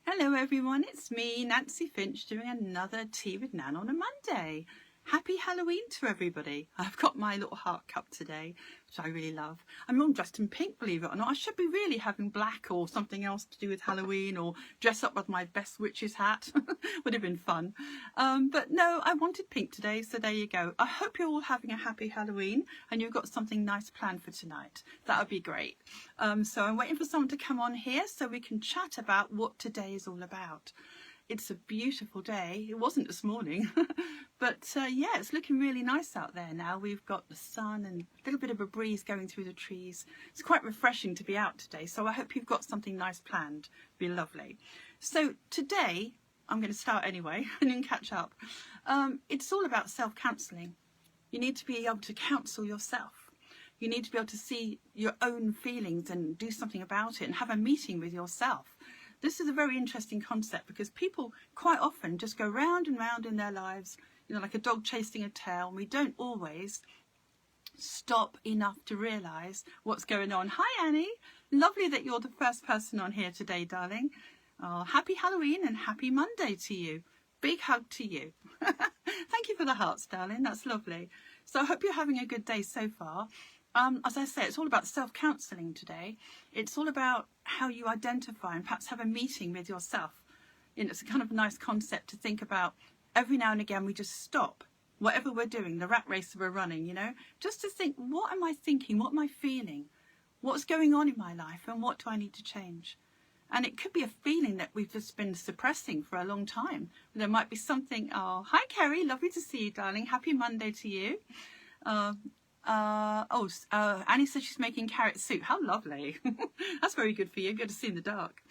Hello everyone, it's me, Nancy Finch, doing another Tea with Nan on a Monday. Happy Halloween to everybody. I've got my little heart cup today, which I really love. I'm all dressed in pink, believe it or not. I should be really having black or something else to do with Halloween, or dress up with my best witch's hat. Would have been fun. But no, I wanted pink today, so there you go. I hope you're all having a happy Halloween and you've got something nice planned for tonight. That would be great. So I'm waiting for someone to come on here so we can chat about what today is all about. It's a beautiful day. It wasn't this morning, but yeah, it's looking really nice out there now. We've got the sun and a little bit of a breeze going through the trees. It's quite refreshing to be out today, so I hope you've got something nice planned. It'll be lovely. So today, I'm going to start anyway and then catch up. It's all about self-counselling. You need to be able to counsel yourself. You need to be able to see your own feelings and do something about it and have a meeting with yourself. This is a very interesting concept because people quite often just go round and round in their lives, like a dog chasing a tail, and we don't always stop enough to realise what's going on. Hi Annie, lovely that you're the first person on here today, darling. Oh, happy Halloween and happy Monday to you. Big hug to you. Thank you for the hearts, darling, that's lovely. So I hope you're having a good day so far. As I say, it's all about self-counselling today. It's all about how you identify and perhaps have a meeting with yourself. It's a kind of nice concept to think about. Every now and again, we just stop whatever we're doing, the rat race that we're running, just to think, what am I thinking? What am I feeling? What's going on in my life? And what do I need to change? And it could be a feeling that we've just been suppressing for a long time. There might be something. Oh, hi, Kerry. Lovely to see you, darling. Happy Monday to you. Annie says she's making carrot soup. How lovely. That's very good for you. Good to see in the dark.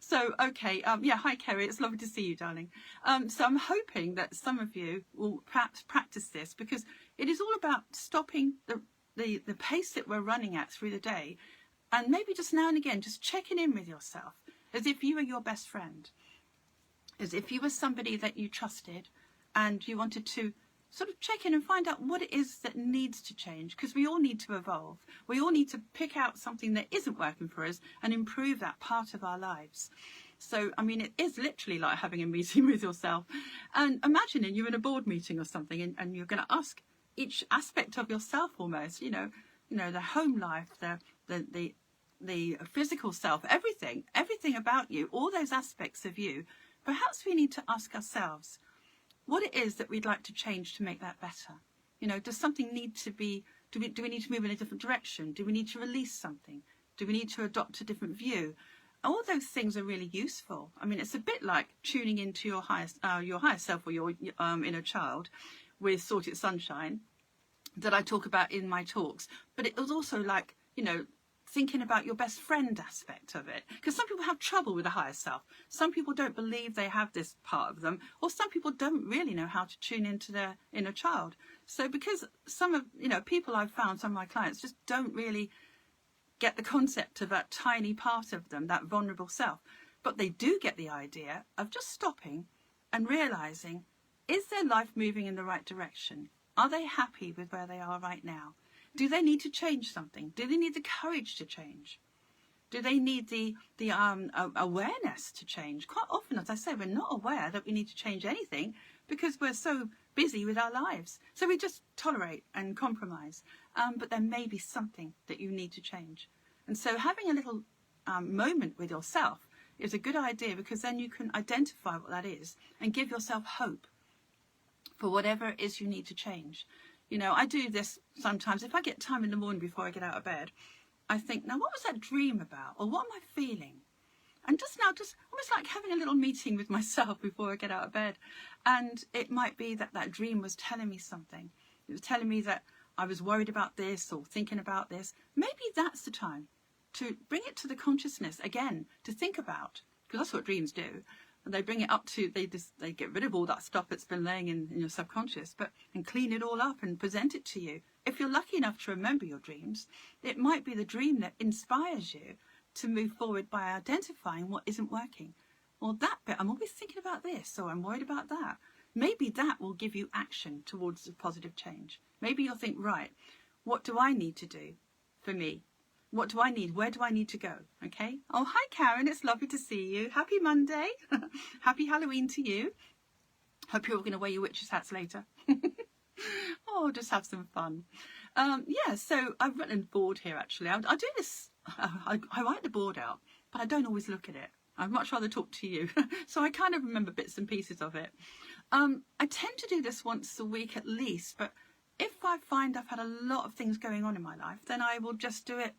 So, okay. Yeah, hi, Kerry. It's lovely to see you, darling. So I'm hoping that some of you will perhaps practice this, because it is all about stopping the pace that we're running at through the day, and maybe just now and again, just checking in with yourself as if you were your best friend, as if you were somebody that you trusted and you wanted to sort of check in and find out what it is that needs to change, because we all need to evolve. We all need to pick out something that isn't working for us and improve that part of our lives. So, I mean, it is literally like having a meeting with yourself. And imagining you're in a board meeting or something and you're going to ask each aspect of yourself almost, the home life, the physical self, everything about you, all those aspects of you. Perhaps we need to ask ourselves what it is that we'd like to change to make that better. Does something need to be, do we need to move in a different direction? Do we need to release something? Do we need to adopt a different view? All those things are really useful. I mean, it's a bit like tuning into your higher self, or your inner child, with Sort It Sunshine, that I talk about in my talks. But it was also like, thinking about your best friend aspect of it, because some people have trouble with the higher self. Some people don't believe they have this part of them, or some people don't really know how to tune into their inner child. So because some of people I've found, some of my clients just don't really get the concept of that tiny part of them, that vulnerable self, but they do get the idea of just stopping and realizing, is their life moving in the right direction? Are they happy with where they are right now? Do they need to change something? Do they need the courage to change? Do they need the awareness to change? Quite often, as I say, we're not aware that we need to change anything because we're so busy with our lives. So we just tolerate and compromise. But there may be something that you need to change. And so having a little moment with yourself is a good idea, because then you can identify what that is and give yourself hope for whatever it is you need to change. I do this sometimes. If I get time in the morning before I get out of bed, I think, now what was that dream about? Or what am I feeling? And just almost like having a little meeting with myself before I get out of bed. And it might be that dream was telling me something. It was telling me that I was worried about this or thinking about this. Maybe that's the time to bring it to the consciousness again, to think about, because that's what dreams do. And they bring it up to, they get rid of all that stuff that's been laying in your subconscious, and clean it all up and present it to you. If you're lucky enough to remember your dreams, it might be the dream that inspires you to move forward by identifying what isn't working. Or that bit, I'm always thinking about this, or I'm worried about that. Maybe that will give you action towards a positive change. Maybe you'll think, right, what do I need to do for me? What do I need? Where do I need to go? Okay. Oh, hi, Karen. It's lovely to see you. Happy Monday. Happy Halloween to you. Hope you're all going to wear your witches' hats later. Oh, just have some fun. Yeah, so I've written a board here, actually. I do this, I write the board out, but I don't always look at it. I'd much rather talk to you. So I kind of remember bits and pieces of it. I tend to do this once a week at least, but if I find I've had a lot of things going on in my life, then I will just do it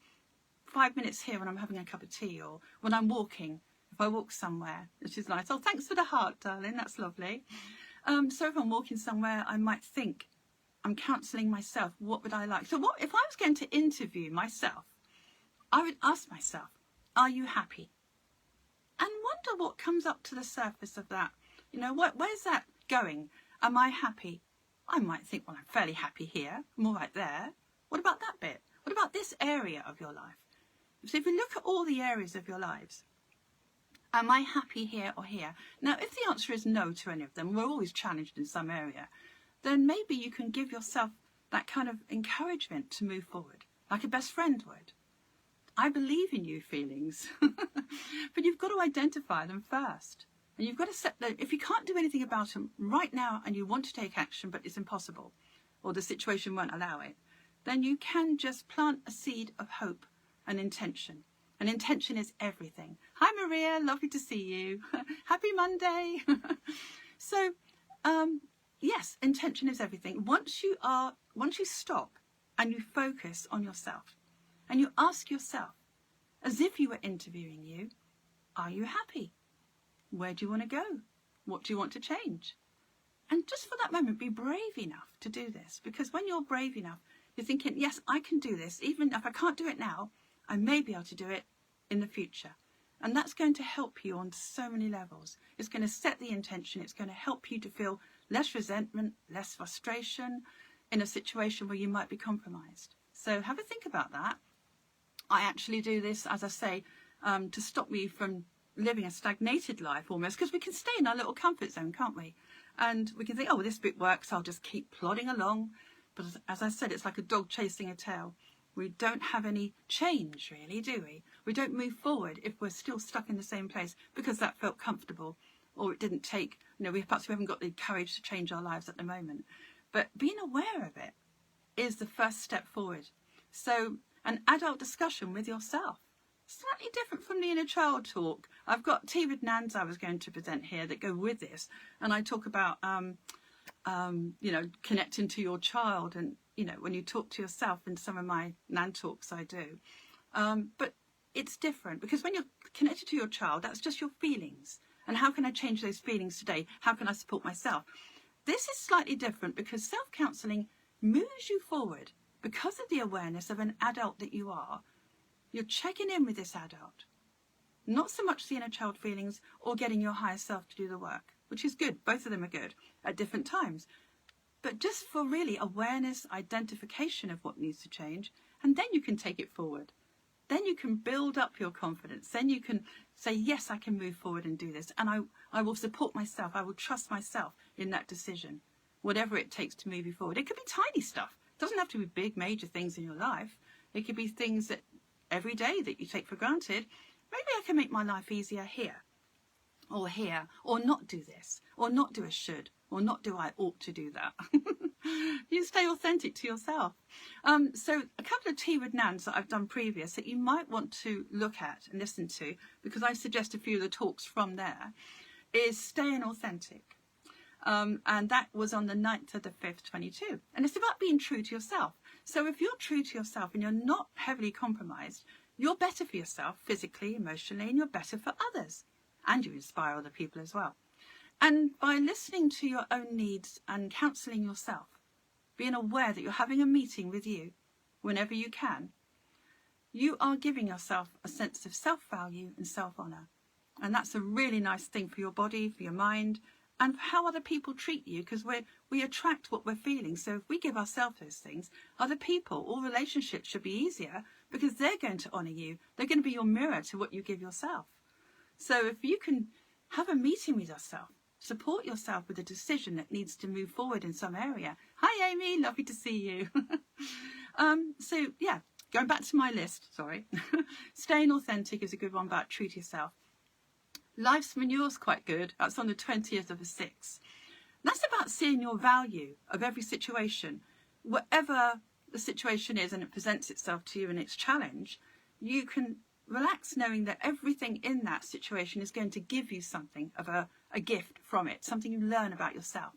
5 minutes here when I'm having a cup of tea, or when I'm walking, if I walk somewhere, which is nice. Oh, thanks for the heart, darling. That's lovely. So if I'm walking somewhere, I might think, I'm counselling myself. What would I like? So what if I was going to interview myself? I would ask myself, are you happy? And wonder what comes up to the surface of that. You know, where's that going? Am I happy? I might think, well, I'm fairly happy here. I'm all right there. What about that bit? What about this area of your life? So if you look at all the areas of your lives, am I happy here or here? Now, if the answer is no to any of them, we're always challenged in some area, then maybe you can give yourself that kind of encouragement to move forward, like a best friend would. I believe in you feelings, but you've got to identify them first. And you've got to set them. If you can't do anything about them right now and you want to take action, but it's impossible, or the situation won't allow it, then you can just plant a seed of hope and intention. And intention is everything. Hi, Maria. Lovely to see you. Happy Monday. So, yes, intention is everything. Once you stop and you focus on yourself and you ask yourself, as if you were interviewing you, are you happy? Where do you want to go? What do you want to change? And just for that moment, be brave enough to do this. Because when you're brave enough, you're thinking, yes, I can do this. Even if I can't do it now, I may be able to do it in the future. And that's going to help you on so many levels. It's going to set the intention. It's going to help you to feel less resentment, less frustration in a situation where you might be compromised. So have a think about that. I actually do this, as I say, to stop me from living a stagnated life almost, because we can stay in our little comfort zone, can't we? And we can think, oh, this bit works, I'll just keep plodding along. But as I said, it's like a dog chasing a tail. We don't have any change, really, do we? We don't move forward if we're still stuck in the same place because that felt comfortable, or it didn't take, perhaps we haven't got the courage to change our lives at the moment. But being aware of it is the first step forward. So an adult discussion with yourself, slightly different from the inner child talk. I've got tea with Nans I was going to present here that go with this, and I talk about connecting to your child, and when you talk to yourself in some of my Nan talks I do. But it's different because when you're connected to your child, that's just your feelings. And how can I change those feelings today? How can I support myself? This is slightly different because self-counselling moves you forward because of the awareness of an adult that you are. You're checking in with this adult, not so much the inner child feelings or getting your higher self to do the work, which is good. Both of them are good at different times. But just for really awareness, identification of what needs to change, and then you can take it forward. Then you can build up your confidence. Then you can say, yes, I can move forward and do this. And I will support myself. I will trust myself in that decision, whatever it takes to move you forward. It could be tiny stuff. It doesn't have to be big, major things in your life. It could be things that every day that you take for granted. Maybe I can make my life easier here, or not do this, or not do a should, or not do I ought to do that. You stay authentic to yourself. So a couple of tea with Nans that I've done previous that you might want to look at and listen to, because I suggest a few of the talks from there, is staying authentic. And that was on the 9th of the 5th, 22. And it's about being true to yourself. So if you're true to yourself and you're not heavily compromised, you're better for yourself physically, emotionally, and you're better for others. And you inspire other people as well. And by listening to your own needs and counselling yourself, being aware that you're having a meeting with you whenever you can, you are giving yourself a sense of self-value and self-honour. And that's a really nice thing for your body, for your mind, and for how other people treat you, because we attract what we're feeling. So if we give ourselves those things, other people, all relationships should be easier because they're going to honour you. They're going to be your mirror to what you give yourself. So if you can have a meeting with yourself, support yourself with a decision that needs to move forward in some area. Hi, Amy. Lovely to see you. So, yeah, going back to my list, sorry. Staying authentic is a good one, about true to yourself. Life's manure is quite good. That's on the 20th of the 6th. That's about seeing your value of every situation. Whatever the situation is and it presents itself to you and its challenge, you can relax knowing that everything in that situation is going to give you something of a gift from it, something you learn about yourself.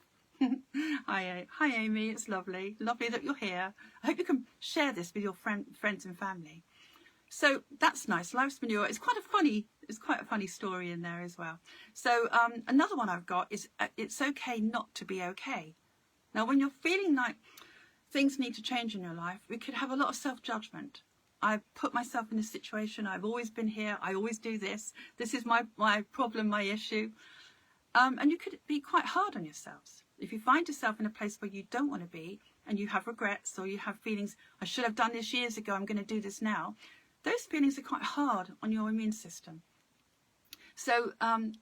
Hi Amy, it's lovely that you're here. I hope you can share this with your friends and family. So that's nice. Life's manure is quite a funny story in there as well. So another one I've got is it's okay not to be okay. Now, when you're feeling like things need to change in your life, we could have a lot of self-judgment. I've put myself in this situation. I've always been here. I always do this. This is my problem, my issue. And you could be quite hard on yourselves. If you find yourself in a place where you don't want to be and you have regrets or you have feelings, I should have done this years ago, I'm going to do this now. Those feelings are quite hard on your immune system. So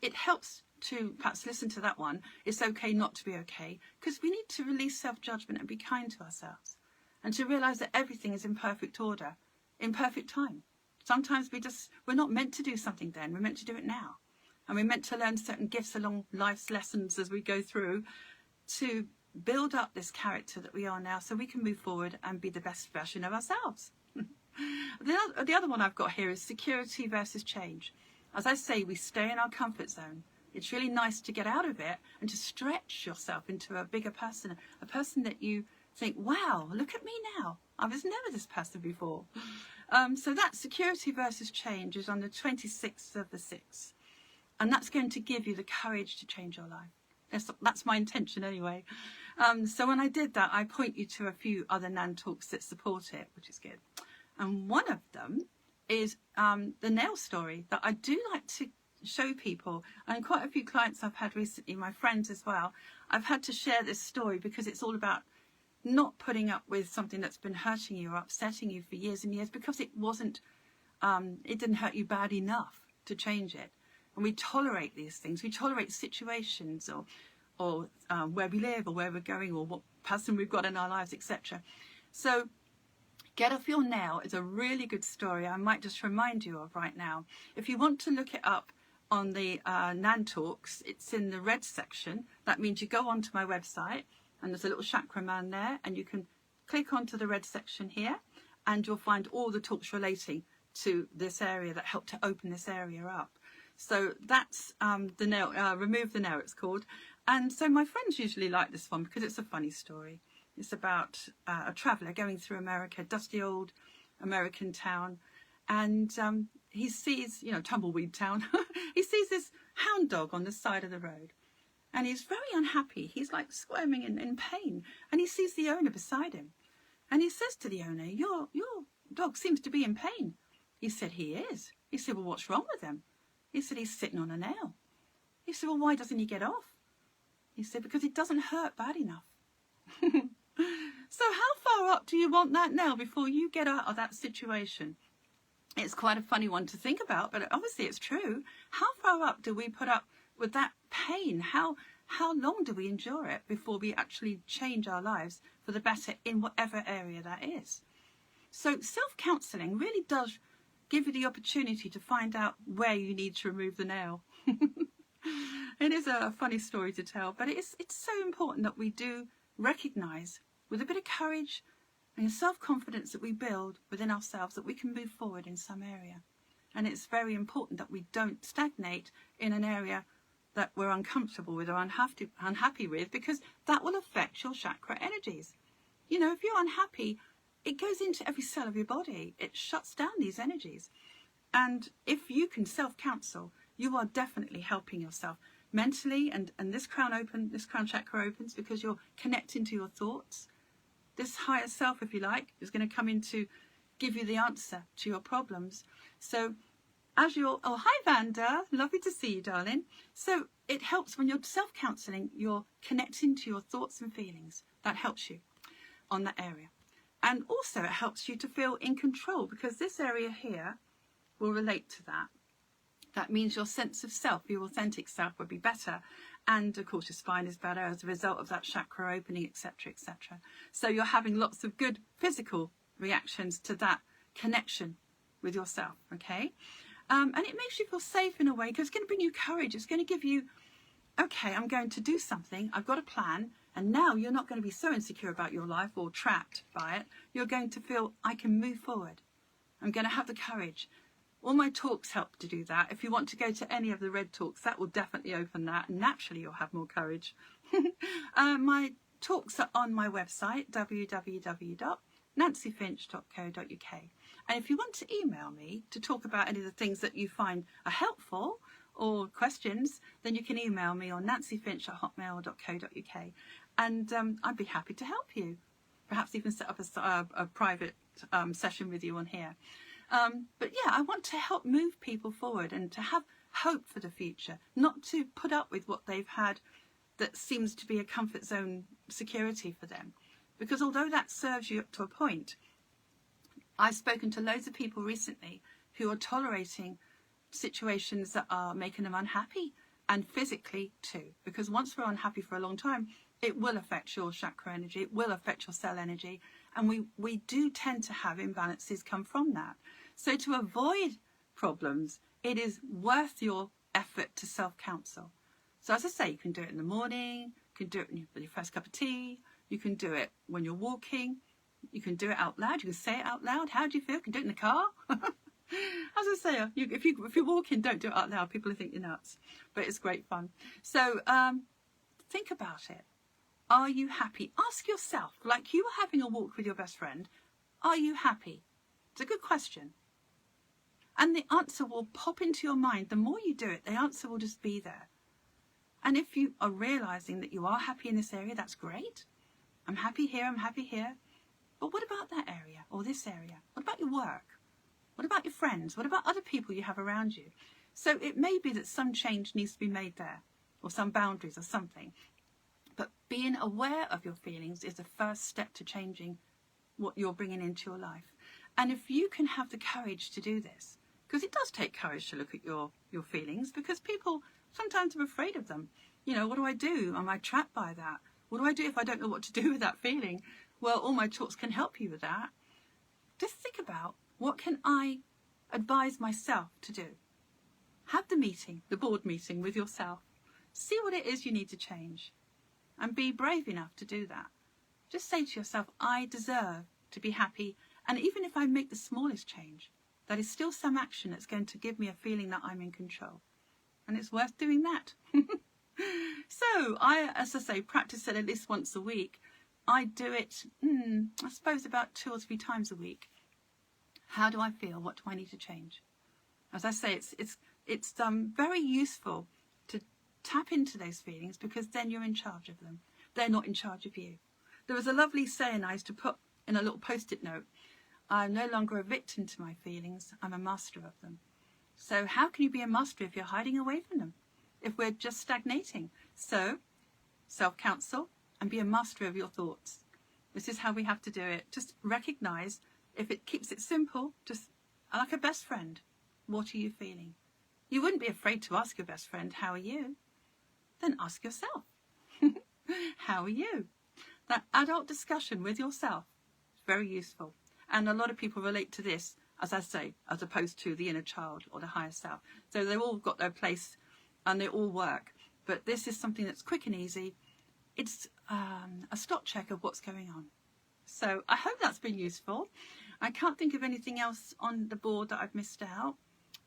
it helps to perhaps listen to that one. It's okay not to be okay, because we need to release self-judgment and be kind to ourselves and to realise that everything is in perfect order, in perfect time. Sometimes we're not meant to do something then, we're meant to do it now. And we're meant to learn certain gifts along life's lessons as we go through to build up this character that we are now so we can move forward and be the best version of ourselves. The other one I've got here is security versus change. As I say, we stay in our comfort zone. It's really nice to get out of it and to stretch yourself into a bigger person, a person that you think, wow, look at me now. I was never this person before. So that security versus change is on the 26th of the 6th. And that's going to give you the courage to change your life. That's my intention anyway. So when I did that, I point you to a few other NAN talks that support it, which is good. And one of them is the nail story that I do like to show people. And quite a few clients I've had recently, my friends as well, I've had to share this story because it's all about not putting up with something that's been hurting you or upsetting you for years and years because it didn't hurt you bad enough to change it. And we tolerate these things. We tolerate situations or where we live or where we're going or what person we've got in our lives, etc. So Get Off Your Nail is a really good story I might just remind you of right now. If you want to look it up on the NAN Talks, it's in the red section. That means you go onto my website and there's a little chakra man there and you can click onto the red section here and you'll find all the talks relating to this area that help to open this area up. So that's the nail, Remove the Nail it's called. And so my friends usually like this one because it's a funny story. It's about a traveller going through America, dusty old American town. And he sees, tumbleweed town. He sees this hound dog on the side of the road. And he's very unhappy. He's like squirming in pain. And he sees the owner beside him. And he says to the owner, your dog seems to be in pain. He said, he is. He said, well, what's wrong with him? He said, he's sitting on a nail. He said, well, why doesn't he get off? He said, because it doesn't hurt bad enough. So how far up do you want that nail before you get out of that situation? It's quite a funny one to think about, but obviously it's true. How far up do we put up with that pain? How long do we endure it before we actually change our lives for the better in whatever area that is? So self-counselling really does give you the opportunity to find out where you need to remove the nail. It is a funny story to tell, but it's so important that we do recognise with a bit of courage and self-confidence that we build within ourselves that we can move forward in some area. And it's very important that we don't stagnate in an area that we're uncomfortable with or unhappy with, because that will affect your chakra energies. If you're unhappy, it goes into every cell of your body. It shuts down these energies. And if you can self-counsel, you are definitely helping yourself mentally, and this crown chakra opens because you're connecting to your thoughts. This higher self, if you like, is going to come in to give you the answer to your problems. So as you're, oh, hi Vanda, lovely to see you, darling. So it helps when you're self-counselling, you're connecting to your thoughts and feelings. That helps you on that area. And also it helps you to feel in control, because this area here will relate to that. That means your sense of self, your authentic self, will be better. And of course your spine is better as a result of that chakra opening, etc., etc. So you're having lots of good physical reactions to that connection with yourself, okay? And it makes you feel safe in a way, because it's going to bring you courage. It's going to give you, okay, I'm going to do something. I've got a plan. And now you're not going to be so insecure about your life or trapped by it. You're going to feel, I can move forward. I'm going to have the courage. All my talks help to do that. If you want to go to any of the red talks, that will definitely open that. Naturally, you'll have more courage. My talks are on my website, www.nancyfinch.co.uk. And if you want to email me to talk about any of the things that you find are helpful or questions, then you can email me on nancyfinch@hotmail.co.uk. And I'd be happy to help you. Perhaps even set up a private session with you on here. But yeah, I want to help move people forward and to have hope for the future, not to put up with what they've had that seems to be a comfort zone security for them. Because although that serves you up to a point, I've spoken to loads of people recently who are tolerating situations that are making them unhappy, and physically too. Because once we're unhappy for a long time, it will affect your chakra energy, it will affect your cell energy, and we do tend to have imbalances come from that. So to avoid problems, it is worth your effort to self-counsel. So as I say, you can do it in the morning, you can do it with your first cup of tea, you can do it when you're walking, you can do it out loud, you can say it out loud. How do you feel? You can do it in the car. As I say, if you're walking, don't do it out loud. People will think you're nuts. But it's great fun. So think about it. Are you happy? Ask yourself, like you were having a walk with your best friend, are you happy? It's a good question. And the answer will pop into your mind. The more you do it, the answer will just be there. And if you are realizing that you are happy in this area, that's great. I'm happy here, I'm happy here. But what about that area or this area? What about your work? What about your friends? What about other people you have around you? So it may be that some change needs to be made there, or some boundaries or something. But being aware of your feelings is the first step to changing what you're bringing into your life. And if you can have the courage to do this, because it does take courage to look at your feelings, because people sometimes are afraid of them. You know, what do I do? Am I trapped by that? What do I do if I don't know what to do with that feeling? Well, all my talks can help you with that. Just think about, what can I advise myself to do? Have the meeting, the board meeting with yourself. See what it is you need to change. And be brave enough to do that. Just say to yourself, I deserve to be happy. And even if I make the smallest change, that is still some action that's going to give me a feeling that I'm in control. And it's worth doing that. So I, as I say, practice it at least once a week. I do it, I suppose, about 2 or 3 times a week. How do I feel? What do I need to change? As I say, it's very useful to tap into those feelings, because then you're in charge of them. They're not in charge of you. There was a lovely saying I used to put in a little post-it note. I'm no longer a victim to my feelings. I'm a master of them. So how can you be a master if you're hiding away from them? If we're just stagnating? So self-counsel and be a master of your thoughts. This is how we have to do it. Just recognize, if it keeps it simple, just like a best friend, what are you feeling? You wouldn't be afraid to ask your best friend, how are you? Then ask yourself, how are you? That adult discussion with yourself is very useful. And a lot of people relate to this, as I say, as opposed to the inner child or the higher self. So they've all got their place and they all work. But this is something that's quick and easy. It's a stock check of what's going on. So I hope that's been useful. I can't think of anything else on the board that I've missed out.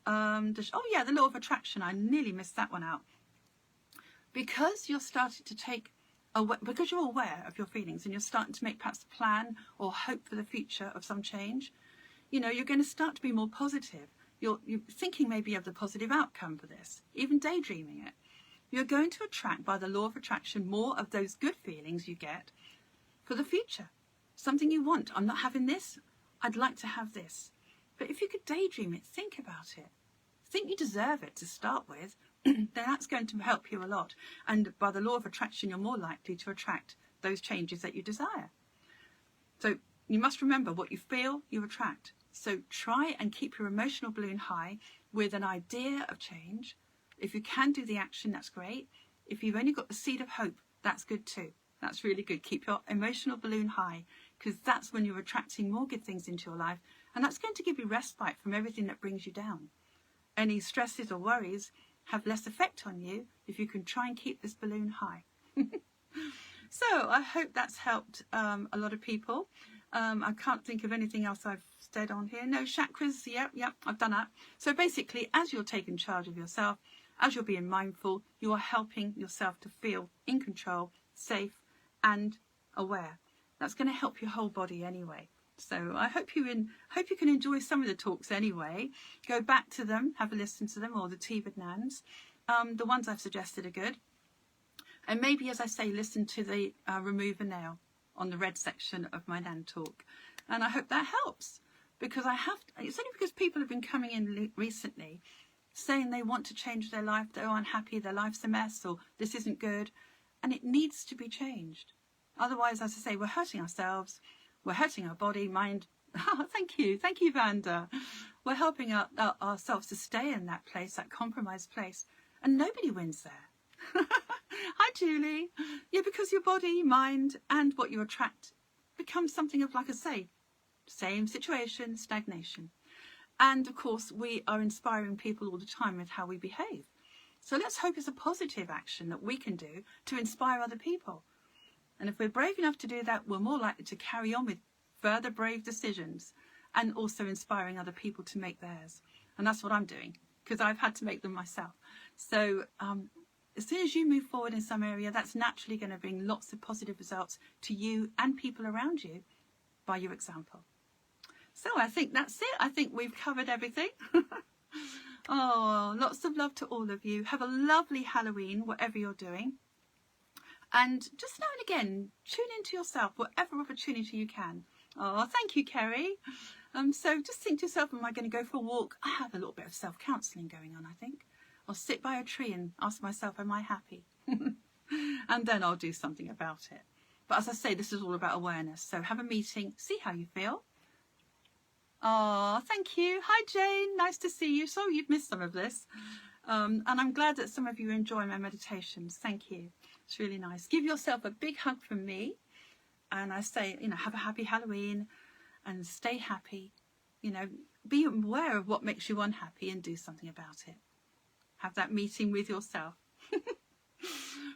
Oh yeah, the law of attraction. I nearly missed that one out. Because you're starting to because you're aware of your feelings and you're starting to make perhaps a plan or hope for the future of some change, you know, you're going to start to be more positive. You're thinking maybe of the positive outcome for this, even daydreaming it. You're going to attract, by the law of attraction, more of those good feelings you get for the future. Something you want. I'm not having this. I'd like to have this. But if you could daydream it, think about it. Think you deserve it to start with, then that's going to help you a lot. And by the law of attraction, you're more likely to attract those changes that you desire. So you must remember, what you feel, you attract. So try and keep your emotional balloon high with an idea of change. If you can do the action, that's great. If you've only got the seed of hope, that's good too. That's really good. Keep your emotional balloon high, because that's when you're attracting more good things into your life And that's going to give you respite from everything that brings you down. Any stresses or worries have less effect on you if you can try and keep this balloon high. So I hope that's helped a lot of people. I can't think of anything else I've said on here. No, chakras, yep, I've done that. So basically, as you're taking charge of yourself, as you're being mindful, you are helping yourself to feel in control, safe and aware. That's going to help your whole body anyway. So I hope you can enjoy some of the talks anyway. Go back to them, have a listen to them, or the Tibetan Nans. The ones I've suggested are good. And maybe, as I say, listen to the remove a nail on the red section of my Nan talk. And I hope that helps, because it's only because people have been coming in recently saying they want to change their life, they're unhappy, their life's a mess, or this isn't good, and it needs to be changed. Otherwise, as I say, we're hurting ourselves, we're hurting our body, mind. Oh, thank you, Vanda. We're helping ourselves to stay in that place, that compromised place, and nobody wins there. Hi, Julie. Yeah, because your body, mind, and what you attract becomes something of, like I say, same situation, stagnation. And of course, we are inspiring people all the time with how we behave. So let's hope it's a positive action that we can do to inspire other people. And if we're brave enough to do that, we're more likely to carry on with further brave decisions and also inspiring other people to make theirs. And that's what I'm doing, because I've had to make them myself. So as soon as you move forward in some area, that's naturally going to bring lots of positive results to you and people around you by your example. So I think that's it. I think we've covered everything. Oh, lots of love to all of you. Have a lovely Halloween, whatever you're doing. And just now and again, tune into yourself, whatever opportunity you can. Oh, thank you, Kerry. So just think to yourself, am I going to go for a walk? I have a little bit of self-counselling going on, I think. I'll sit by a tree and ask myself, am I happy? And then I'll do something about it. But as I say, this is all about awareness. So have a meeting, see how you feel. Oh, thank you. Hi, Jane. Nice to see you. Sorry you've missed some of this. And I'm glad that some of you enjoy my meditations. Thank you. It's really nice. Give yourself a big hug from me. And I say, have a happy Halloween and stay happy. Be aware of what makes you unhappy and do something about it. Have that meeting with yourself.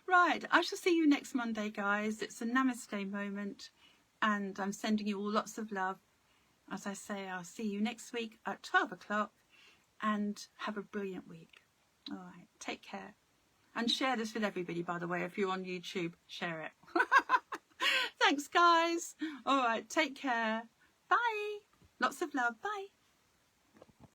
Right. I shall see you next Monday, guys. It's a namaste moment. And I'm sending you all lots of love. As I say, I'll see you next week at 12 o'clock. And have a brilliant week. All right. Take care. And share this with everybody, by the way. If you're on YouTube, share it. Thanks, guys. All right. Take care. Bye. Lots of love. Bye.